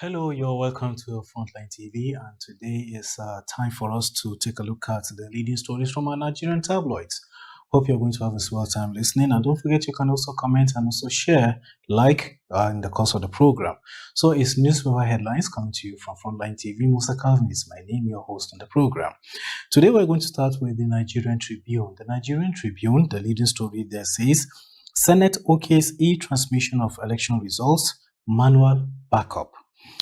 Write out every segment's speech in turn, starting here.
Hello, you're welcome to Frontline TV, and today is time for us to take a look at the leading stories from our Nigerian tabloids. Hope you're going to have a swell time listening, and don't forget you can also comment and also share, in the course of the program. So, it's newspaper headlines coming to you from Frontline TV. Musa Calvin is my name, your host on the program. Today, we're going to start with the Nigerian Tribune. The Nigerian Tribune, the leading story there says, Senate okays e-transmission of election results, manual backup.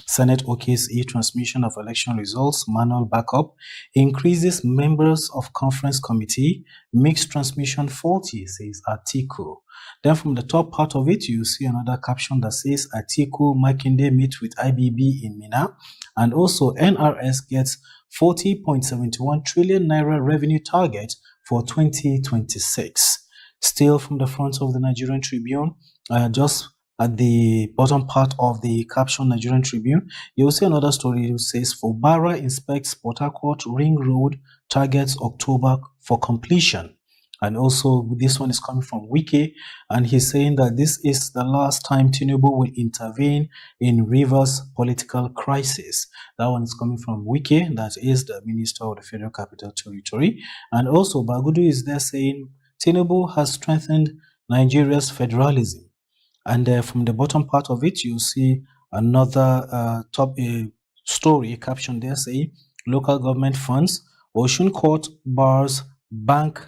Senate okays e-transmission of election results, manual backup, increases members of conference committee, makes transmission faulty, says Atiku. Then from the top part of it, you see another caption that says Atiku Makinde meet with IBB in Mina, and also NRS gets 40.71 trillion naira revenue target for 2026. Still from the front of the Nigerian Tribune, just at the bottom part of the caption Nigerian Tribune, you'll see another story which says Fubara inspects Port Harcourt Ring Road, targets October for completion. And also this one is coming from Wiki, and he's saying that this is the last time Tinubu will intervene in Rivers political crisis. That one is coming from Wiki, that is the Minister of the Federal Capital Territory. And also Bagudu is there saying Tinubu has strengthened Nigeria's federalism. And from the bottom part of it, you see another top story caption there saying local government funds. Osun Court bars bank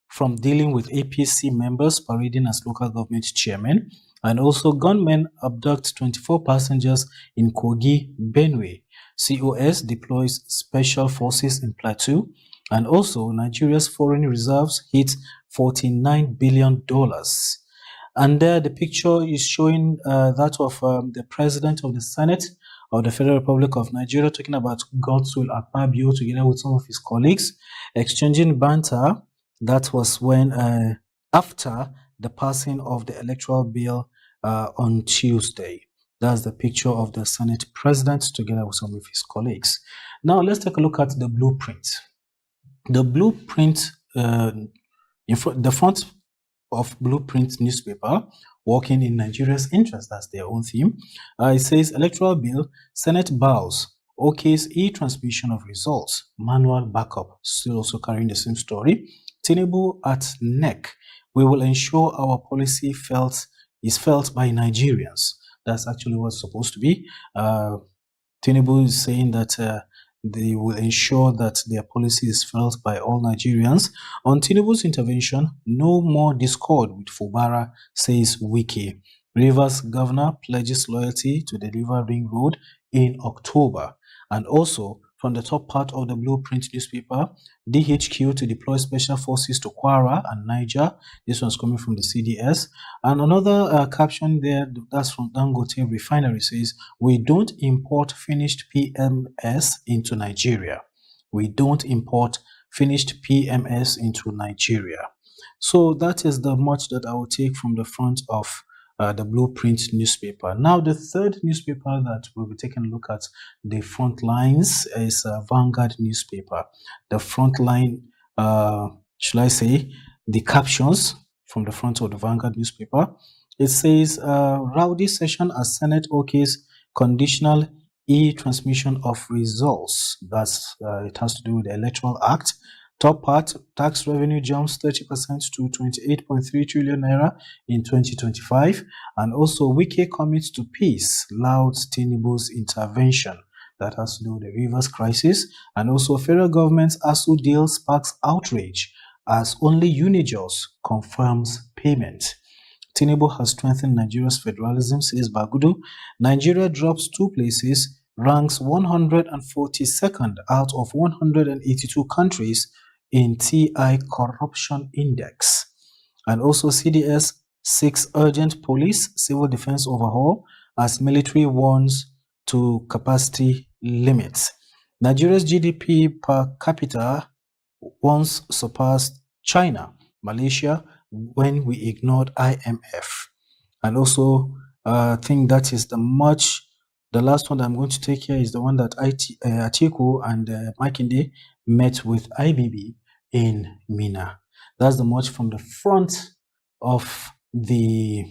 from dealing with APC members parading as local government chairman. And also gunmen abduct 24 passengers in Kogi, Benue. COS deploys special forces in Plateau. And also Nigeria's foreign reserves hit $49 billion. And there the picture is showing that of the President of the Senate of the Federal Republic of Nigeria talking about Godswill Akpabio together with some of his colleagues, exchanging banter. That was when after the passing of the electoral bill on Tuesday. That's the picture of the Senate President together with some of his colleagues. Now let's take a look at the blueprint. The blueprint, the front of Blueprint newspaper, working in Nigeria's interest, that's their own theme. It says electoral bill, Senate bows, okays e-transmission of results, manual backup, still also carrying the same story. Tinubu at neck, we will ensure our policy is felt by Nigerians. That's actually what's supposed to be. Tinubu is saying that they will ensure that their policy is felt by all Nigerians. On Tinubu's intervention, no more discord with Fubara, says Wiki. Rivers governor pledges loyalty to deliver Ring Road in October. And also, from the top part of the Blueprint newspaper, DHQ to deploy special forces to Kwara and Niger. This one's coming from the CDS. And another caption there, that's from Dangote Refinery, says, we don't import finished PMS into Nigeria. We don't import finished PMS into Nigeria. So that is the much that I will take from the front of the Blueprint newspaper. Now, the third newspaper that we'll be taking a look at the front lines is Vanguard newspaper. The front line, should I say, the captions from the front of the Vanguard newspaper. It says, rowdy session as Senate okays conditional e-transmission of results. That's it has to do with the Electoral Act. Top part, tax revenue jumps 30% to 28.3 trillion naira in 2025. And also, Wike commits to peace, louds Tinubu's intervention. That has to do with the Rivers crisis. And also, federal government's ASU deal sparks outrage as only Unijos confirms payment. Tinubu has strengthened Nigeria's federalism, says Bagudu. Nigeria drops 2 places, ranks 142nd out of 182 countries in TI Corruption Index. And also CDS seeks urgent police civil defense overhaul as military warns to capacity limits. Nigeria's GDP per capita once surpassed China, Malaysia, when we ignored IMF. And also, I think that is the last one that I'm going to take here is the one that Atiku and Makinde met with IBB in Mina. That's the much from the front of the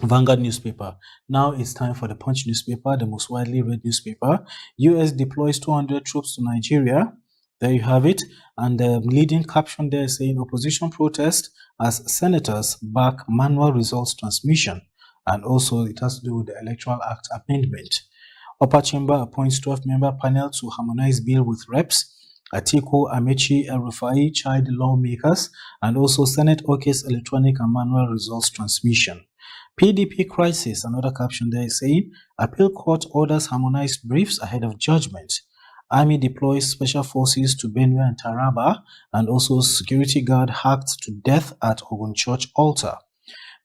Vanguard newspaper. Now it's time for the Punch newspaper, the most widely read newspaper. US deploys 200 troops to Nigeria. There you have it. And the leading caption there is saying opposition protest as senators back manual results transmission. And also it has to do with the Electoral Act amendment. Upper Chamber appoints 12-member panel to harmonize bill with reps. Atiku, Amechi, El-Rufai chide lawmakers, and also Senate OK's electronic and manual results transmission. PDP crisis, another caption there is saying, appeal court orders harmonized briefs ahead of judgment. Army deploys special forces to Benue and Taraba, and also security guard hacked to death at Ogun Church altar.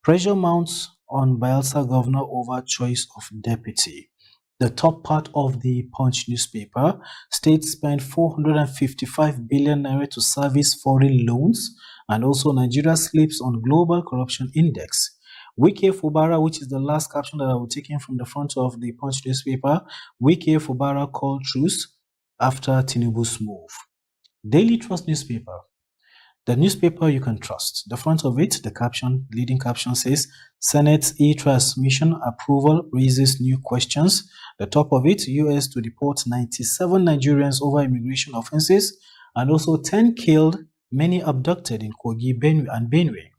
Pressure mounts on Bayelsa governor over choice of deputy. The top part of the Punch newspaper states spent 455 billion naira to service foreign loans, and also Nigeria slips on global corruption index. Wike Fubara, which is the last caption that I will take in from the front of the Punch newspaper, Wike Fubara called truce after Tinubu's move. Daily Trust newspaper. The newspaper you can trust. The front of it, the caption, leading caption says, Senate's e-transmission approval raises new questions. The top of it, US to deport 97 Nigerians over immigration offenses, and also 10 killed, many abducted in Kogi and Benue.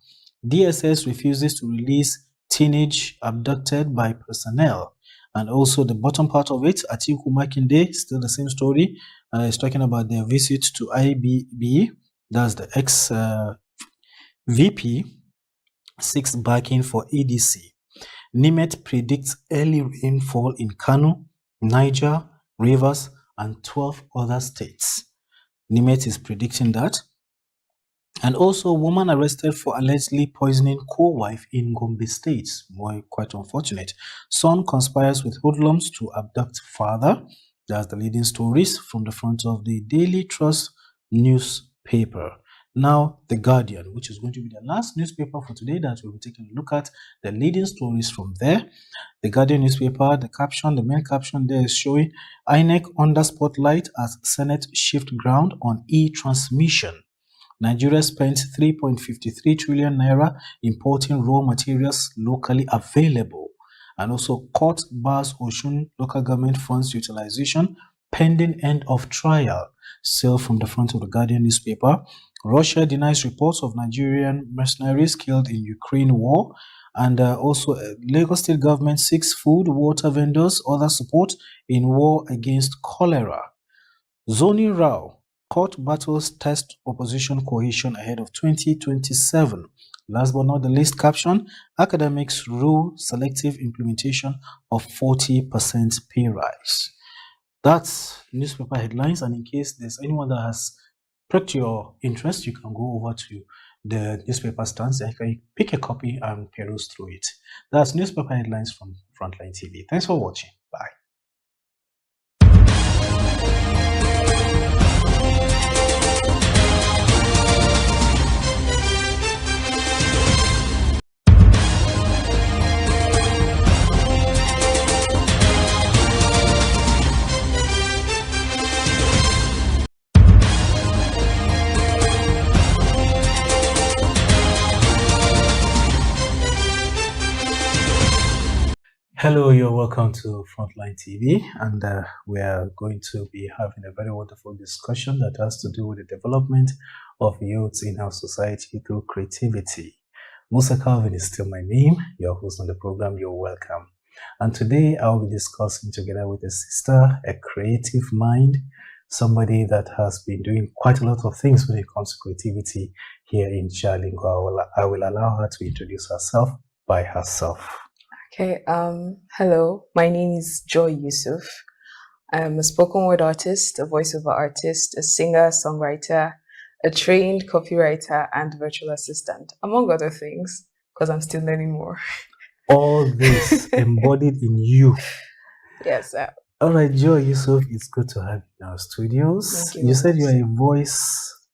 DSS refuses to release teenage abducted by personnel. And also the bottom part of it, Atiku Makinde, still the same story, is talking about their visit to IBB. That's the ex-VP, seeks backing for EDC. NIMET predicts early rainfall in Kano, Niger, Rivers, and 12 other states. NIMET is predicting that. And also, a woman arrested for allegedly poisoning co-wife in Gombe State. Quite unfortunate. Son conspires with hoodlums to abduct father. That's the leading stories from the front of the Daily Trust newspaper. Now, The Guardian, which is going to be the last newspaper for today that we'll be taking a look at the leading stories from there. The Guardian newspaper, the main caption there is showing INEC under spotlight as Senate shift ground on e-transmission. Nigeria spent 3.53 trillion naira importing raw materials locally available. And also, court bars Osun local government funds utilization pending end of trial. Still from the front of the Guardian newspaper, Russia denies reports of Nigerian mercenaries killed in Ukraine war. And also, Lagos State government seeks food, water vendors, other support in war against cholera. Zoni Rao, court battles test opposition cohesion ahead of 2027. Last but not the least caption, academics rule selective implementation of 40% pay rise. That's newspaper headlines, and in case there's anyone that has pricked your interest, you can go over to the newspaper stands and you can pick a copy and peruse through it. That's newspaper headlines from Frontline TV. Thanks for watching. Bye. Hello, you're welcome to Frontline TV, and we are going to be having a very wonderful discussion that has to do with the development of youths in our society through creativity. Musa Calvin is still my name, your host on the program. You're welcome. And today I'll be discussing together with a sister, a creative mind, somebody that has been doing quite a lot of things when it comes to creativity here in Jalingo. I will allow her to introduce herself by herself. Okay, hello, my name is Joy Yusuf. I'm a spoken word artist, a voiceover artist, a singer, songwriter, a trained copywriter, and virtual assistant, among other things, because I'm still learning more. All this embodied in you. Yes, sir. All right, Joy Yusuf, it's good to have you in our studios. Thank you. You said you are a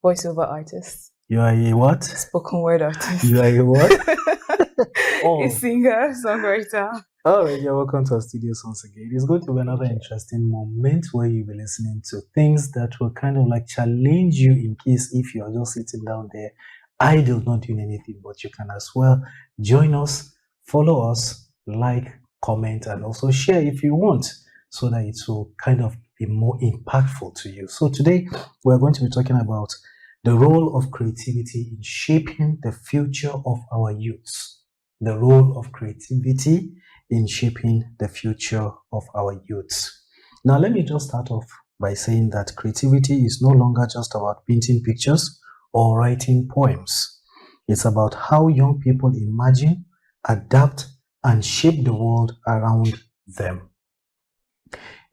voiceover artist. You are a what? Spoken word artist. You are a what? A singer, songwriter. All right, you're welcome to our studios once again. It's going to be another interesting moment where you'll be listening to things that will kind of like challenge you in case if you're just sitting down there idle, not doing anything, but you can as well join us follow us, like, comment, and also share if you want, so that it will kind of be more impactful to you. So today we're going to be talking about the role of creativity in shaping the future of our youths. The role of creativity in shaping the future of our youths. Now, let me just start off by saying that creativity is no longer just about painting pictures or writing poems. It's about how young people imagine, adapt, and shape the world around them.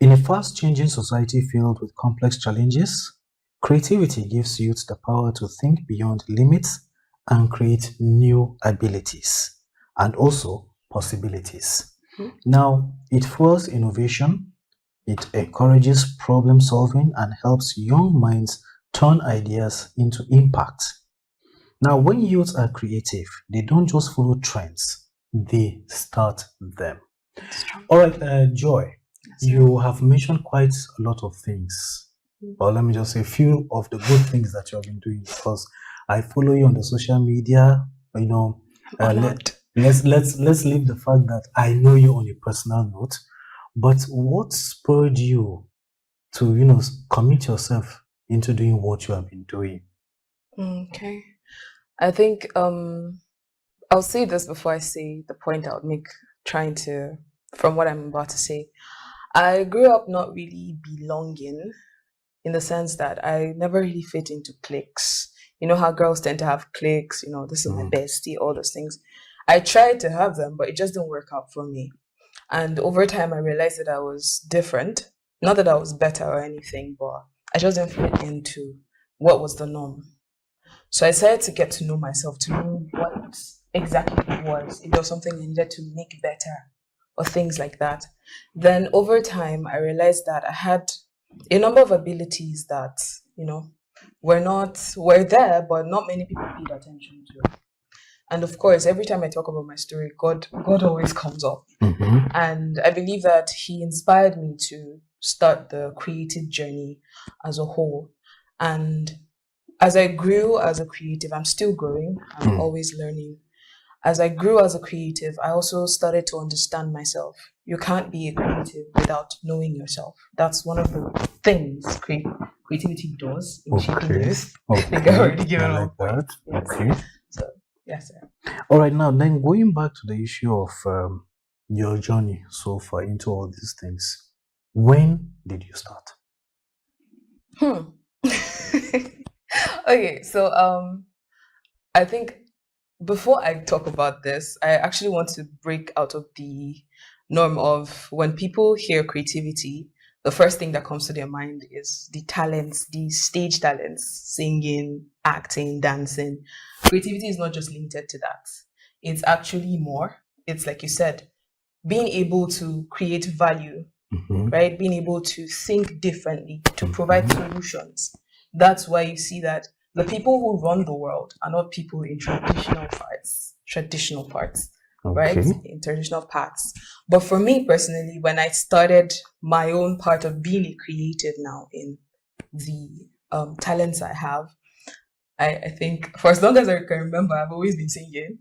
In a fast changing society filled with complex challenges, creativity gives youth the power to think beyond limits and create new abilities and also possibilities. Now, it fuels innovation, it encourages problem solving, and helps young minds turn ideas into impact. Now, when youths are creative, they don't just follow trends, they start them. All right, Joy, you have mentioned quite a lot of things, or let me just say a few of the good things that you have been doing, because I follow you on the social media. You know, let's leave the fact that I know you on a personal note. But what spurred you to commit yourself into doing what you have been doing? Okay. I think I'll say this before I say the point I would make, from what I'm about to say. I grew up not really belonging, in the sense that I never really fit into cliques. You know how girls tend to have cliques, this is my bestie, all those things. I tried to have them, but it just didn't work out for me. And over time, I realized that I was different. Not that I was better or anything, but I just didn't fit into what was the norm. So I decided to get to know myself, to know what exactly it was, if there was something I needed to make better or things like that. Then over time, I realized that I had a number of abilities that, were there, but not many people paid attention to. And of course, every time I talk about my story, God always comes up. And I believe that He inspired me to start the creative journey as a whole. And as I grew as a creative, I'm still growing, I'm always learning. As I grew as a creative, I also started to understand myself. You can't be a creative without knowing yourself. That's one of the things creativity does in shaping youth. I think I already given I a like point. that. Yes. Okay. So, yes, sir. All right. Now, then going back to the issue of your journey so far into all these things, when did you start? Okay, so I think before I talk about this, I actually want to break out of the norm of when people hear creativity, the first thing that comes to their mind is the talents, the stage talents, singing, acting, dancing. Creativity is not just limited to that. It's actually more. It's like you said, being able to create value, right? Being able to think differently, to provide solutions. That's why you see that the people who run the world are not people in traditional parts, right? Okay. In traditional paths. But for me personally, when I started my own part of being a creative now in the talents I have, I think for as long as I can remember, I've always been singing.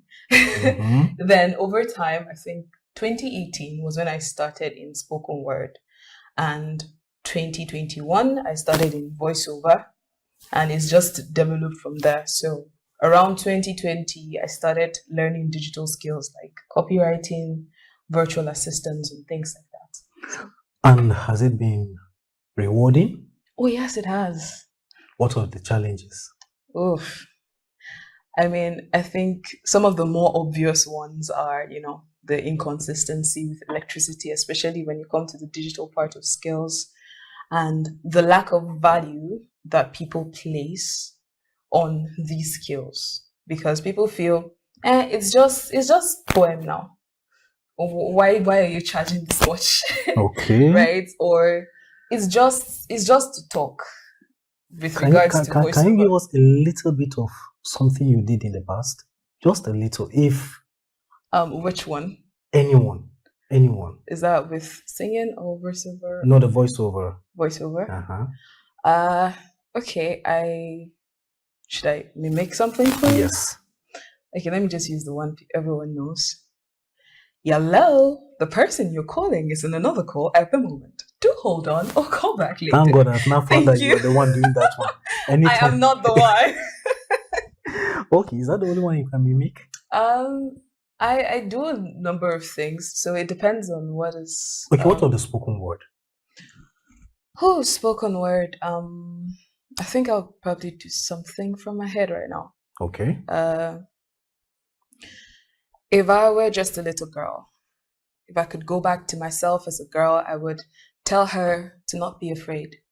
Then over time, I think 2018 was when I started in spoken word. And 2021, I started in voiceover, and it's just developed from there. So around 2020, I started learning digital skills like copywriting, virtual assistants, and things like that. And has it been rewarding? Oh, yes, it has. What are the challenges? Oof. I mean, I think some of the more obvious ones are, the inconsistency with electricity, especially when you come to the digital part of skills, and the lack of value that people place on these skills, because people feel, it's just poem now. Why are you charging this much? Okay. Right? Or it's just to talk with Can you regards to can you give voiceover. us a little bit of something you did in the past? Just a little, if Which one? anyone, anyone. Is that with singing or voiceover? Not a voiceover. Voiceover. Uh-huh. Okay. Should I mimic something for you? Yes. Okay, let me just use the one everyone knows. Hello, the person you're calling is in another call at the moment. Do hold on or call back Thank later. God I've now found Thank that you you. are the one doing that one. I am Anytime. not the one. Okay, is that the only one you can mimic? Um, I do a number of things, so it depends on what is Okay, what of the spoken word? oh, spoken word. I think I'll probably do something from my head right now. Okay. If I were just a little girl, if I could go back to myself as a girl, I would tell her to not be afraid.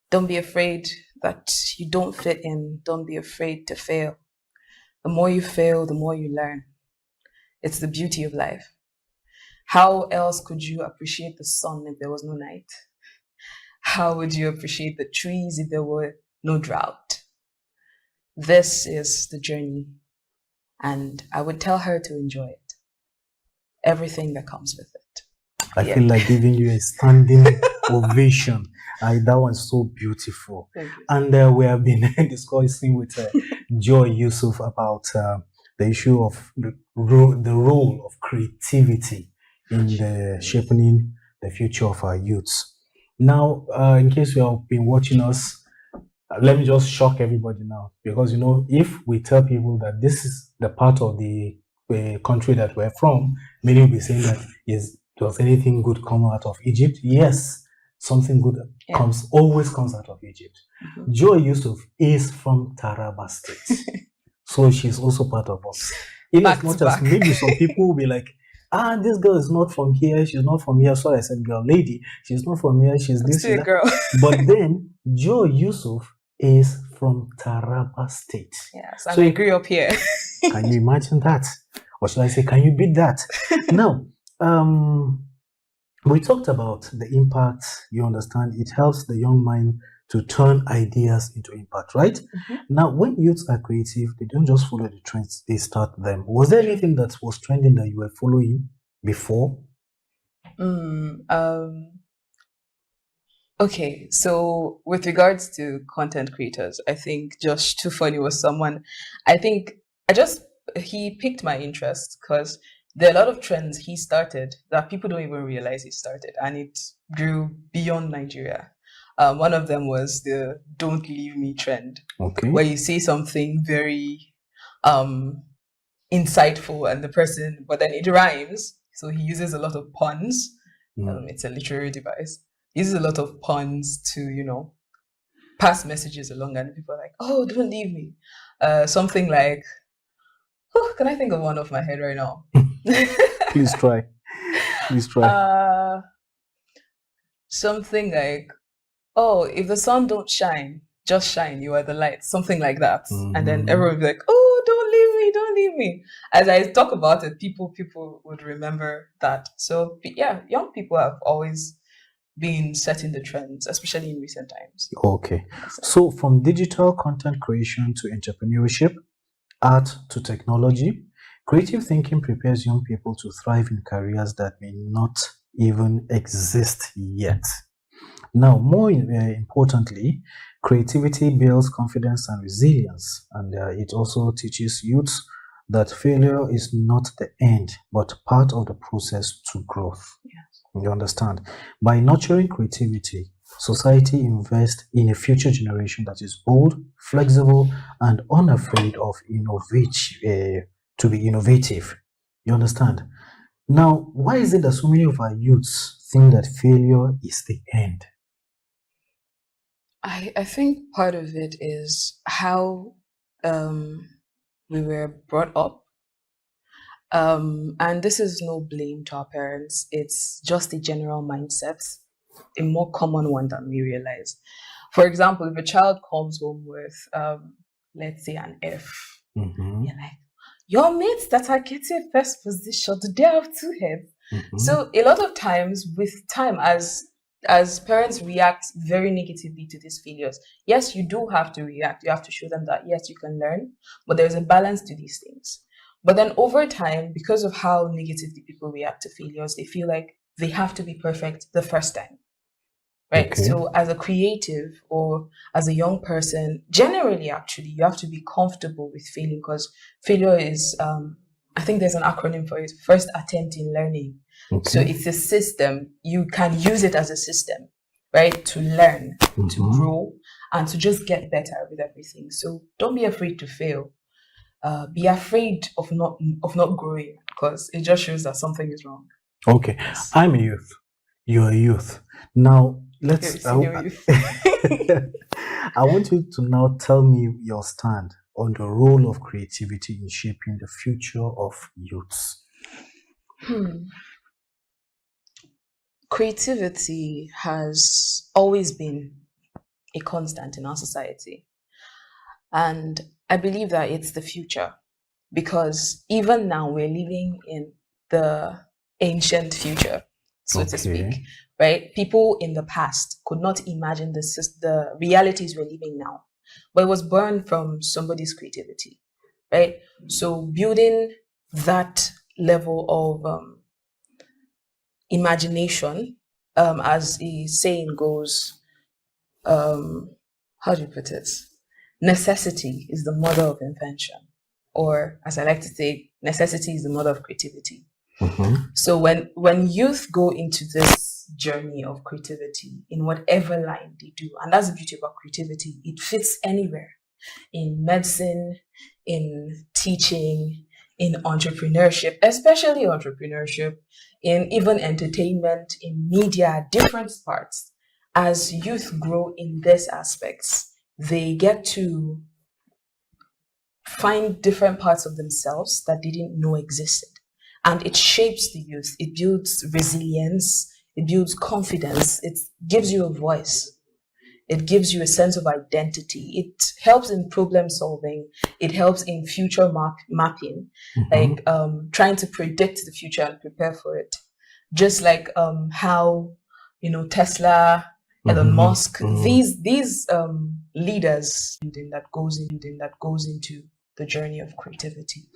Don't be afraid that you don't fit in. Don't be afraid to fail. The more you fail, the more you learn. It's the beauty of life. How else could you appreciate the sun if there was no night? How would you appreciate the trees if there were no drought? This is the journey, and I would tell her to enjoy it. Everything that comes with it. I Yeah. feel like giving you a standing ovation. That one's so beautiful. Thank you. And we have been discussing with Joy Yusuf about the issue of the role of creativity in the shaping the future of our youths. Now, in case you have been watching us, let me just shock everybody now, because if we tell people that this is the part of the country that we're from, many will be saying that, yes, does anything good come out of Egypt? Yes, something good always comes out of Egypt. Joy Yusuf is from Taraba State, so she's also part of us. In as much as maybe some people will be like, this girl is not from here, she's not from here. So I said, girl, lady, she's not from here, she's this, she's that. Girl. But then Joy Yusuf is from Taraba State. Yes, and so I grew up here. Can you imagine that? Or should I say, can you beat that? Now, we talked about the impact. You understand, it helps the young mind to turn ideas into impact, right? Mm-hmm. Now, when youths are creative, they don't just follow the trends, they start them. Was there anything that was trending that you were following before? Okay, so with regards to content creators, I think Josh Too Funny was someone, he piqued my interest because there are a lot of trends he started that people don't even realize he started, and it grew beyond Nigeria. One of them was the "Don't Leave Me" trend, where you say something very insightful and but then it rhymes, so he uses a lot of puns. It's a literary device. He uses a lot of puns to, pass messages along, and people are like, "Oh, don't leave me." Something like, can I think of one off my head right now? Please try. Please try. Something like, "Oh, if the sun don't shine, just shine. You are the light." Something like that. Mm-hmm. And then everyone would be like, "Oh, don't leave me, don't leave me." As I talk about it, people would remember that. So yeah, young people have always been setting the trends, especially in recent times. Okay. So from digital content creation to entrepreneurship, art to technology, creative thinking prepares young people to thrive in careers that may not even exist yet. Now, more importantly, creativity builds confidence and resilience, and it also teaches youths that failure is not the end, but part of the process to growth. Yes. You understand? By nurturing creativity, society invests in a future generation that is bold, flexible, and unafraid of to be innovative. You understand? Now, why is it that so many of our youths think that failure is the end? I think part of it is how we were brought up. And this is no blame to our parents. It's just a general mindset, a more common one than we realize. For example, if a child comes home with, let's say, an F, Mm-hmm. you're like, your mates that are getting first position, do they have two heads? Mm-hmm. So a lot of times with time, as parents react very negatively to these failures, yes, you do have to react. You have to show them that, yes, you can learn, but there's a balance to these things. But then over time, because of how negatively people react to failures, they feel like they have to be perfect the first time. Right. Okay. So as a creative or as a young person, generally, actually, you have to be comfortable with failing, because failure is an I think there's an acronym for it, first attempt in learning. So Okay. it's a system. You can use it as a system, right? To learn, to grow, and to just get better with everything. So don't be afraid to fail. Be afraid of not growing because it just shows that something is wrong. Okay. Yes. I'm a youth. You're a youth. Now, You're a let's. senior youth. I want you to now tell me your stand on the role of creativity in shaping the future of youths. Creativity has always been a constant in our society. And I believe that it's the future because even now we're living in the ancient future, so to speak, Okay. right? People in the past could not imagine the realities we're living now, but it was born from somebody's creativity, right? So building that level of imagination, as the saying goes, how do you put it? Necessity is the mother of invention, or as I like to say, necessity is the mother of creativity. Mm-hmm. So when youth go into this journey of creativity in whatever line they do, and that's the beauty about creativity, it fits anywhere in medicine, in teaching, in entrepreneurship, especially entrepreneurship, in even entertainment, in media, different parts. As youth grow in these aspects, they get to find different parts of themselves that they didn't know existed. And it shapes the youth, it builds resilience, it builds confidence, it gives you a voice. It gives you a sense of identity. It helps in problem solving. It helps in future mapping, Mm-hmm. like trying to predict the future and prepare for it. Just like how Tesla, Elon Mm-hmm. Musk, Mm. these leaders that goes into the journey of creativity.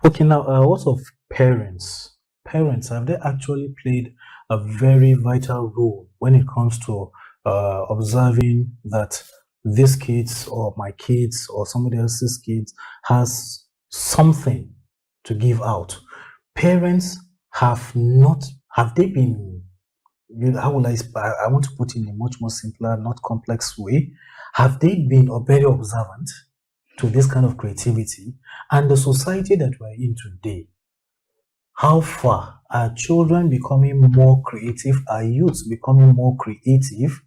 Okay, now, what of parents? Parents, have they actually played a very vital role when it comes to observing that these kids or my kids or somebody else's kids has something to give out? Parents have not, have they been, how will I want to put in a much more simpler, not complex way. Have they been very observant to this kind of creativity and the society that we're in today? How far are children becoming more creative? Are youths becoming more creative?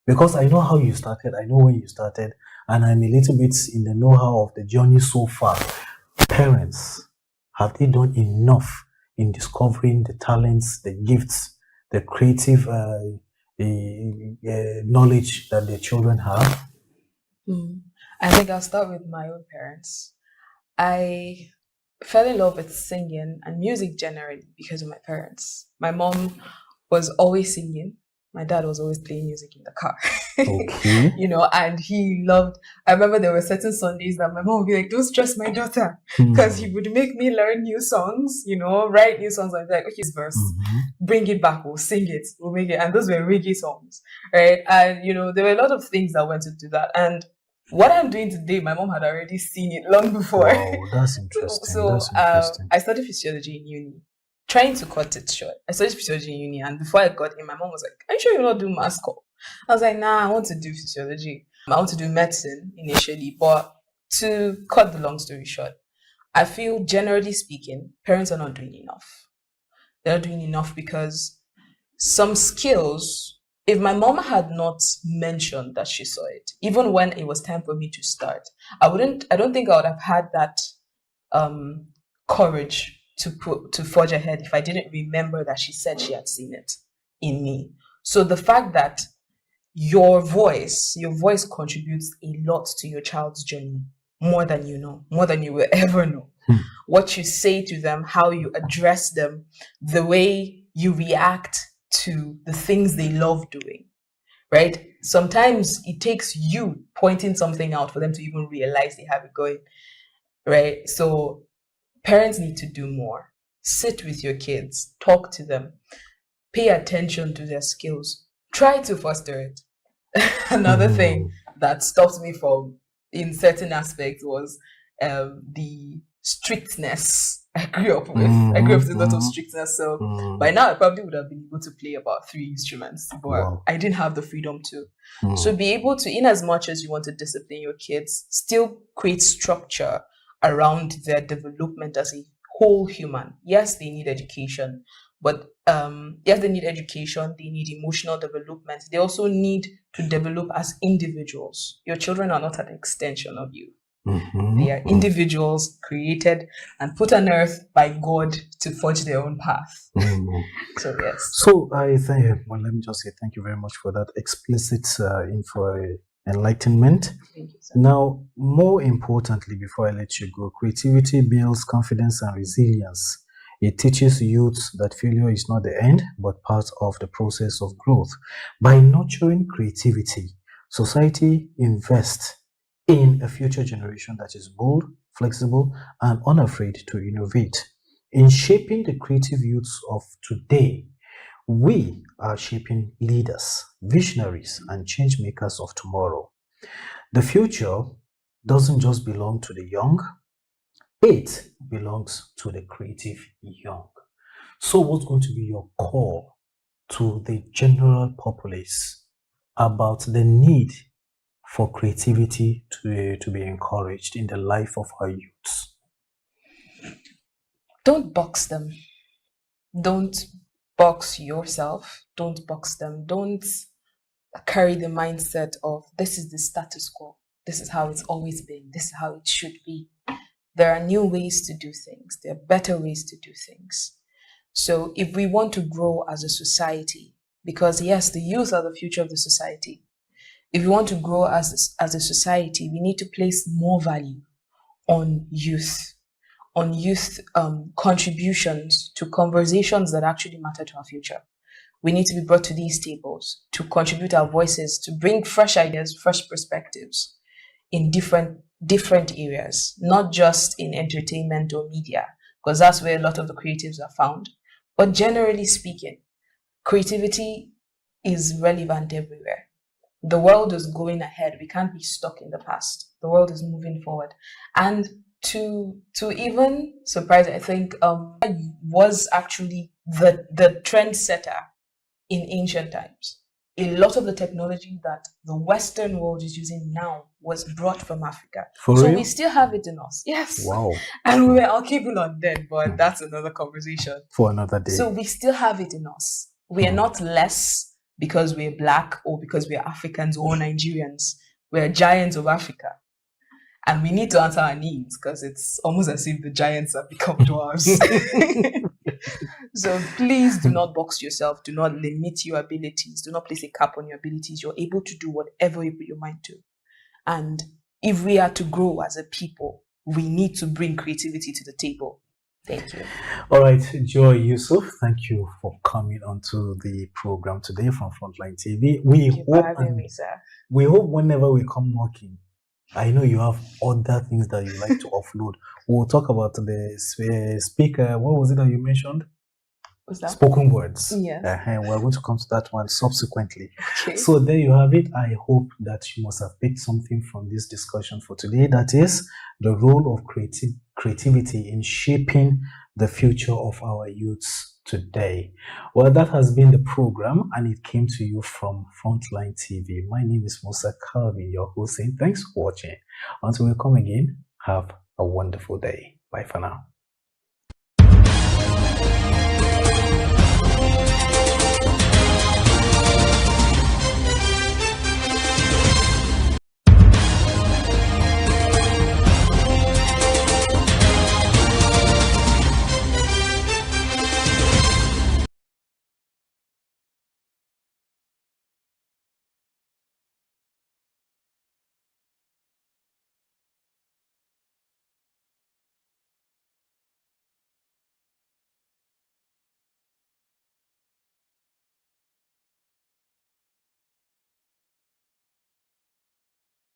Because I know how you started, I know when you started, and I'm a little bit in the know-how of the journey so far. Parents, have they done enough in discovering the talents, the gifts, the creative knowledge that their children have? Hmm. I think I'll start with my own parents. I fell in love with singing and music generally because of my parents. My mom was always singing. My dad was always playing music in the car, Okay. and he loved. I remember there were certain Sundays that my mom would be like, "Don't stress my daughter," because he Hmm. would make me learn new songs, write new songs. I'd be like, "Okay, this verse, Mhm. bring it back, we'll sing it, we'll make it." And those were reggae songs, right? And there were a lot of things that went into that. And what I'm doing today, my mom had already seen it long before. Wow, that's interesting. So That's interesting. I studied physiology in uni. Trying to cut it short, I studied physiology in uni, and before I got in, my mom was like, "Are you sure you're not doing mass call?" I was like, "Nah, I want to do physiology. I want to do medicine initially." But to cut the long story short, I feel generally speaking, parents are not doing enough. They're not doing enough because some skills, if my mom had not mentioned that she saw it, even when it was time for me to start, I don't think I would have had that um courage to forge ahead if I didn't remember that she said she had seen it in me. So the fact that your voice contributes a lot to your child's journey, more than you know, more than you will ever know. Hmm. What you say to them, how you address them, the way you react to the things they love doing, right? Sometimes it takes you pointing something out for them to even realize they have it going, right? So parents need to do more. Sit with your kids, talk to them, pay attention to their skills, try to foster it. Another thing Hmm. that stopped me from in certain aspects was the strictness I grew up with. I grew up with a lot of strictness. So by now I probably would have been able to play about 3 instruments, but Wow. I didn't have the freedom to. So be able to, in as much as you want to discipline your kids, still create structure around their development as a whole human. Yes, they need education, but yes, they need education, they need emotional development. They also need to develop as individuals. Your children are not an extension of you. They are individuals created and put on earth by God to forge their own path. So yes. So I think, well, let me just say thank you very much for that explicit info enlightenment. Thank you, sir. Now, more importantly, before I let you go, creativity builds confidence and resilience. It teaches youth that failure is not the end, but part of the process of growth. By nurturing creativity, society invests in a future generation that is bold, flexible, and unafraid to innovate. In shaping the creative youths of today, we are shaping leaders, visionaries, and change makers of tomorrow. The future doesn't just belong to the young, it belongs to the creative young. So, what's going to be your call to the general populace about the need for creativity to be encouraged in the life of our youths? Don't box them. Don't box yourself. Don't box them. Don't carry the mindset of this is the status quo. This is how it's always been. This is how it should be. There are new ways to do things. There are better ways to do things. So if we want to grow as a society, because yes, the youth are the future of the society. If we want to grow as a society, we need to place more value on youth contributions to conversations that actually matter to our future. We need to be brought to these tables to contribute our voices, to bring fresh ideas, fresh perspectives in different areas, not just in entertainment or media, because that's where a lot of the creatives are found. But generally speaking, creativity is relevant everywhere. The world is going ahead. We can't be stuck in the past. The world is moving forward. And to even surprise, I think was actually the trendsetter in ancient times. A lot of the technology that the Western world is using now was brought from Africa. For so real? we still have it in us. Yes. Wow. And we were all capable on then, but that's another conversation. For another day. So we still have it in us. We are not less because we're Black or because we're Africans or Nigerians. We're giants of Africa. And we need to answer our needs because it's almost as if the giants have become dwarves. So please do not box yourself. Do not limit your abilities. Do not place a cap on your abilities. You're able to do whatever you put your mind to. And if we are to grow as a people, we need to bring creativity to the table. Thank you. All right, Joy Yusuf, thank you for coming onto the program today from Frontline TV. We hope whenever we come working, I know you have other things that you like to offload. We'll talk about the speaker. What was it that you mentioned? What's that? Spoken words. Yes. We're going to come to that one subsequently. Okay. So there you have it. I hope that you must have picked something from this discussion for today. That is the role of creativity in shaping the future of our youths today. Well, that has been the program, and it came to you from Frontline TV. My name is Musa Calvin, your host, saying thanks for watching. Until we come again, have a wonderful day. Bye for now.